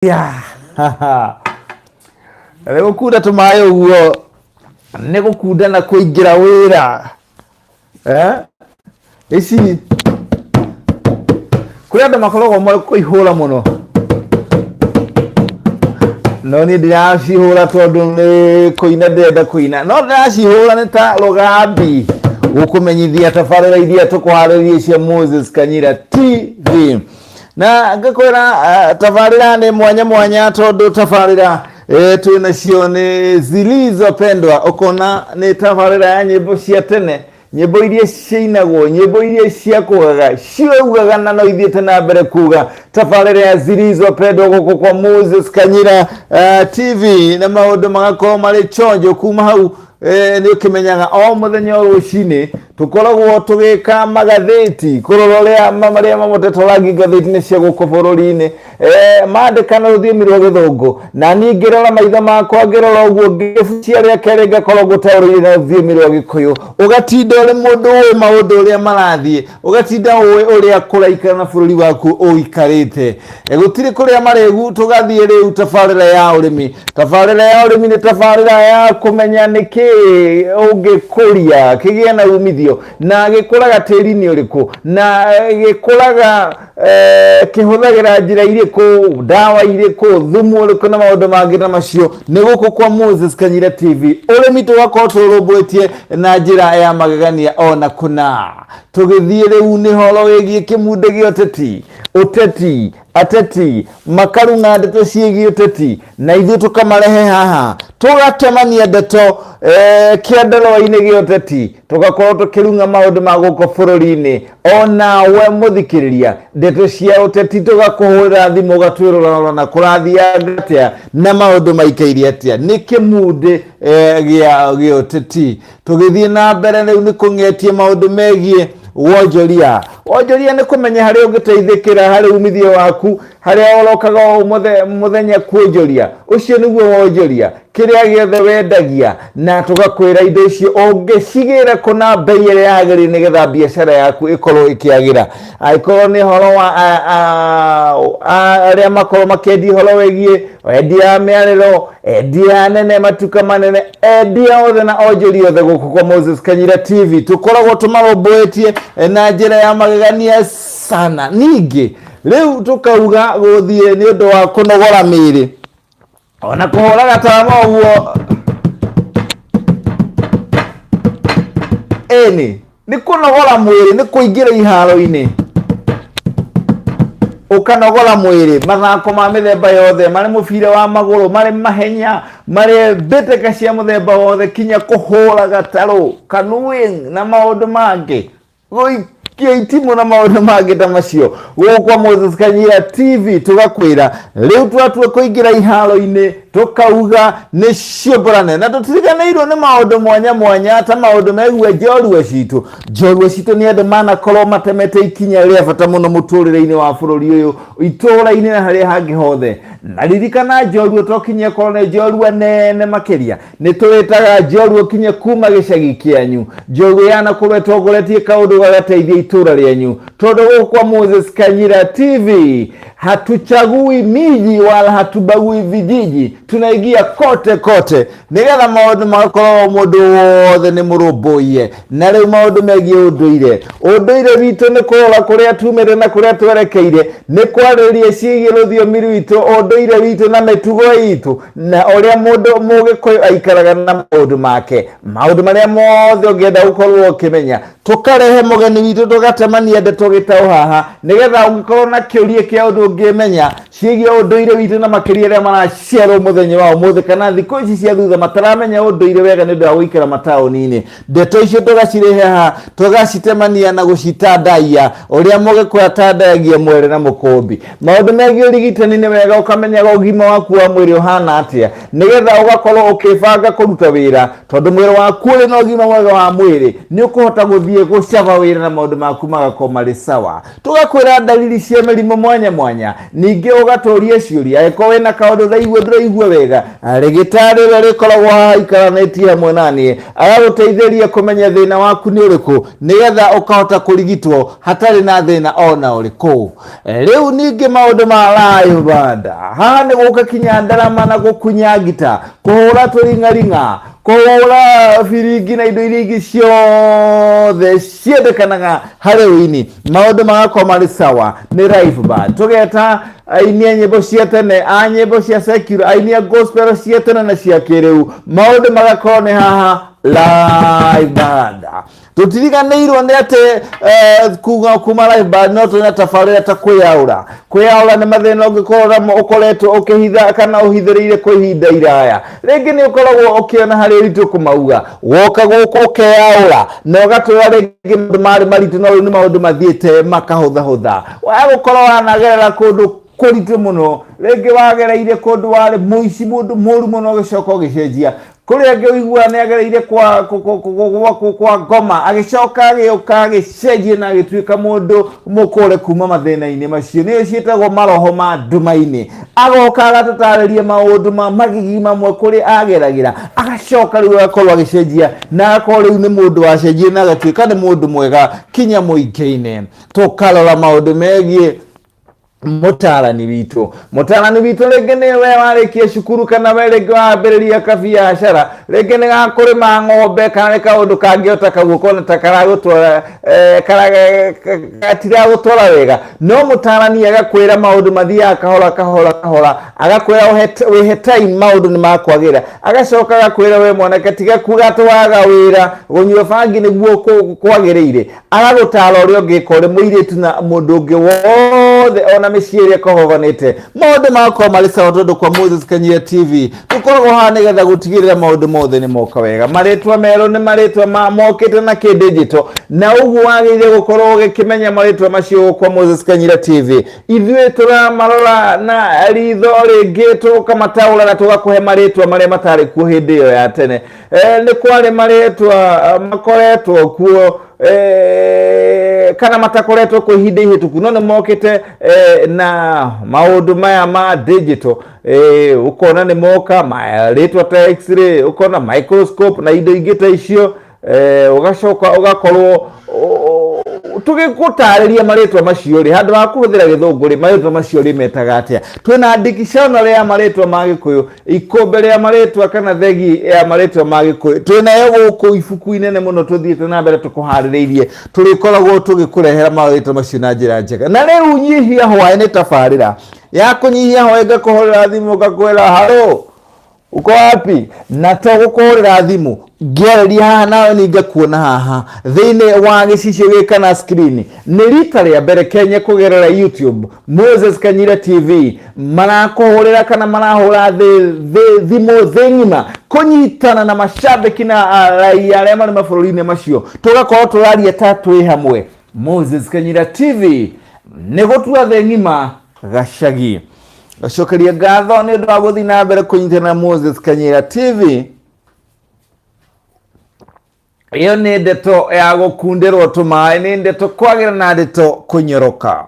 Ya leo kuda tumayo uo nego kuda na kuigira wira isi kuya makologo mo kuihura muno no ni ndiraci hura tondu ni kuina ndenda kuina no ndiraci hura ni ta Rogabi gukumenyithia tabarĩra iria tukuharĩria cia Moses Kanyira TV na ngakwira tabarĩra ni mwanya mwanya tondu tabarĩra twina cio ni zilizopendwa ukona ni tabarĩra ya nyimbo cia tene, nyimbo iria ciinagwo, nyimbo iria cia kugaga ciugaga na no ithiete na mbere kuga tabarĩra ya zilizopendwa guku kwa Moses Kanyira TV na maundu magakorwo mari chonjo kuma hau ni ukimenyaga o muthenya rucini tukoragwo tugika magatheti kurorea maria mamutetolaga gatheti ni cia guku bururi-ini mandikana ruthiumi rwa githungu na ni ngirora maitho makwa ngirora uguo ngibucia ria keri ngakorwo gutaurire na ruthiumi rwa Gikuyu ugatinda uri mundu wi maundu uria marathie ugatinda ui uria kuraikara na bururi waku uikarite gutiri kuria maregu tugathie riu tabarĩra ya urimi. Tabarĩra ya urimi ni tabarĩra ya kumenya niki ungikuria kigie na umithio na gikuraga tĩri-inĩ ũrĩkũ na gikuraga kihuthagira njira iriku, dawa iriku, thumu ũrĩkũ na maundu mangĩ na macio ni guku kwa Moses Kanyira TV urimi tugakorwo turũmbũitie na njira ya magegania ona kuna tugithie riu ni horo wigie kimunde gĩa ateti makarunga ndeto ciĩgiĩ ũteti na ithuĩ tukamarehe haha tugatemania ndeto kĩandaro-inĩ gĩa ũteti tugakorwo tukirunga maundu ma gũkũ bũrũri-inĩ ona we mũthikĩrĩria ndeto cia ũteti tugakuhũrĩra thimũ ũgatwĩrora na kũrathianga atĩa na maundu maikairie atĩa nĩ kĩmunde gĩa ũteti tugithie na mbere rĩu nĩ kũng'etie maundu megiĩ wonjoria. Wonjoria ni kumenya hari ungiteithikira hari umithio waku hari orokaga muthenya kuonjoria ucio niguo wonjoria kiria giothe wendagia na tugakwira indo icio ungicigira kuna bei ĩrĩa yagĩrĩire nigetha biashara yaku ikorwo ikiagira aikorwo ni horo wa aria makorwo makĩendia horo wĩgiĩ endia mĩarĩro endia nene matuka manene endia othe na onjoria othe gũkũ kwa Moses Kanyira TV tukoragwo tumarũmbũitie na njĩra ya magegania sana. Ningĩ rĩu tukauga gũthiĩ nĩ ũndũ wa kũnogora mĩĩrĩ ona kuhura gatarama uguo ni kunogora mwiri ni kuingira iharo-ini ukanogora mwiri mathako ma mithemba yothe mari mubira wa maguru mari mahenya mari mbĩtĩka cia muthemba wothe kinya kuhura gataru canoeing na maundu mangi itimu na maundu mangi ta macio gukwa Moses Kanyira TV tugakwira riu twatua kuingira iharo-ini tukauga ni ciomborane na tutiriganĩirwo ni maundu mwanya mwanya ta maundu megiĩ njorua citu ni andu manakorwo matemete ikinya ria bata muno muturire-ini wa bururi uyu itura-ini na haria hangi hothe na ririkana njorua tokinyia korwo ni njorua nene makiria ni twitaga njorua kinye kuma gicagi kianyu njorua yana korwo tongoretie kaundu gagateithia itura rianyu tondu kwa Moses Kanyira TV hatuchagui miji wala hatubagui vijiji tunaingia kote nigetha maundu makorwo mundu wothe ni murumbuiye na riu maundu megiĩ unduire witũ ni kurora kuria tumire na kuria twerekeire ni kwarĩria ciĩgiĩ rũthiomi rwitũ unduire witũ na mĩtugo itũ na ũrĩa mundu mũgĩkũyũ aikaraga na maundu make maundu maria mothe ũngĩenda gũkorwo ũkĩmenya tukarehe mũgeni witũ tugatemania ndeto gĩtaũ haha nigetha ũngĩkorwo na kĩũria kĩa ũndũ ũngĩmenya ciĩgiĩ unduire witũ na makĩria arĩa maraciarwo muthenya wa ũmũthĩ kana thikũ ici cia thutha mataramenya unduire wega nĩ ũndũ wa gũikara mataũni-inĩ ndeto icio tugacirehe haha tugacitemania na gũcitandaia ũrĩa mũgĩkũyũ atandagia mwere na mũkũmbi maũndũ megiĩ ũrigitani nĩ wega ũkamenyaga ũgima waku wa mwĩrĩ ũhana atĩa nigetha ũgakorwo ũkĩbanga kũruta wĩra tondu mwĩrĩ waku ũrĩ na ũgima mwega wa mwĩrĩ nĩ ũkũhota gũthiĩ gũcaba wĩra na maũndũ maku magakorwo marĩ sawa tugakwĩra dalili cia mĩrimũ mwanya mwanya ningĩ gatorie ciuria eko wena kaundu thaigwe ndiraigwe wega rigitari ria rikoragwo haikaranĩtie hamwe nanie agaguteithĩria kumenya thĩna waku nĩ ũrĩkũ nĩgetha ũkahota kũrigitwo hatarĩ na thĩna ona ũrĩkũ. Rĩu ningĩ maũndũ ma live band haha nĩ gũka kinya ndarama na gũkunya ngita kũhũra tũring'aring'a kũhũra biringi na indo iria ingĩ ciothe ciendekanaga harĩ ũini maũndũ magakorwo marĩ sawa nĩ live band. Tũgeta aini a nyĩmbo cia tene a nyĩmbo cia secular aini a gospel cia tene na cia kĩrĩu maũndũ magakorwo nĩ haha live band. Tutiriganĩirwo nĩ atĩ kuma live band no tũna tabarĩra ta kwĩyaũra nĩ mathĩna ũngĩkorwo ũkoretwo ũkĩhitha kana ũhithĩrĩire kwa ihinda iraya. Rĩngĩ nĩ ũkoragwo ũkĩona harĩ ũritũ kũmauga woka gũkũ ũkeyaũra na ũgatwĩra rĩngĩ maũndũ marĩ maritũ no rĩu nĩ maũndũ mathiĩte makahũthahũtha. Wagũkorwo wanagerera kũndũ kũritũ mũno rĩngĩ wagereire kũndũ warĩ mũici mũndũ mũru mũno ũgĩcoka ũgĩcenjia kũrĩa ngĩigua nĩ agereire kwa ngoma agĩcoka agĩũka agĩcenjia na agĩtuĩka mũndũ mũkũre kuma mathĩna-inĩ macio nĩyo ciĩtagwo maroho ma nduma-inĩ. Agoka agatũtarĩria maũndũ ma magigi mamwe kũrĩa ageragĩra agacoka rĩu agakorwo agĩcenjia na agakorwo rĩu nĩ mũndũ wacenjia na agatuĩka nĩ mũndũ mwega kinya mũingĩ-inĩ. Tũkarora maũndũ megiĩ mutarani witũ rĩngĩ nĩwe warĩkia cukuru kana we rĩngĩ wambĩrĩria kabiacara rĩngĩ nĩ gakũrĩma ng'ombe kana nĩ kaũndũ kangĩota kaguo kona ta gatiragũtwara wega no mutarani agakwĩra maũndũ mathiaga kahora agakwĩra wĩhe time maũndũ nĩ makwagĩra agacoka agakwĩra we mwanake tiga kuga twaga wĩra gũnyua bangi nĩguo kwagĩrĩire agagũtara ũrĩa ũngĩka ũrĩ mũirĩtu na mũndũ ũngĩ wothe ona mĩciĩ ĩrĩa ĩkohoganĩte maũndũ magakorwo marĩ sawa tondũ kwa Moses Kanyira TV tũkoragwo haha nĩgetha gũtigĩrĩra maũndũ mothe nĩ moka wega. Marĩtwa merũ nĩ marĩtwa mokĩte na kĩndigito na ũguo wagĩrĩire gũkorwo ũgĩkĩmenya marĩtwa macio kwa Moses Kanyira TV. Ithuĩ tũramarora na ritho rĩngĩ tũkamataũra na tũgakũhe marĩtwa marĩa matarĩ kuo hĩndĩ ĩyo ya tene. Nĩ kwarĩ marĩtwa makoretwo kuo kana matakoretwo kwa ihinda ihĩtũku no nĩ mokĩte na maũndũ maya ma digital ũkona nĩ moka marĩtwa ta x-ray ũkona microscope na indo ingĩ ta icio ũgacoka ũgakorwo tũgĩgũtarĩria marĩtwa macio rĩ handũ ha kũhũthĩra gĩthũngũ rĩ marĩtwa macio rĩ metaga atĩa. Twĩna dictionary ya marĩtwa ma Gĩkũyũ ikũmbe rĩa marĩtwa kana thegi ya marĩtwa ma Gĩkũyũ twĩnayo gũkũ ibuku inene mũno tũthiĩte na mbere tũkũharĩrĩirie tũrĩkoragwo tũgĩkũrehera marĩtwa macio na njĩra njega. Na rĩu nyihia hwaĩ-inĩ tabarĩra ya kũnyihia hwaĩ ngakũhũrĩra thimũ ngakwĩra haro uko wapi na tũgũkũhũrĩra thimũ ngĩarĩria haha nawe ningakuona haha thĩinĩ wa gĩcicio gĩ kana screen. Nĩ rita rĩa mbere Kenya kũgerera YouTube Moses Kanyira TV marakũhũrĩra kana marahũra thimũ thĩ ng'ima kũnyitana na mashabiki na raia arĩa marĩ mabũrũri-inĩ macio tũgakorwo tũraria ta twĩ hamwe. Moses Kanyira TV nĩ gũtua thĩ ng'ima gacagi. Gacokeria ngatho nĩ ũndũ wa gũthiĩ na mbere kũnyitana na Moses Kanyira TV. Iyo nĩ ndeto ya gũkundĩrwo tũmaĩ, nĩ ndeto kwagĩra na ndeto kũnyoroka.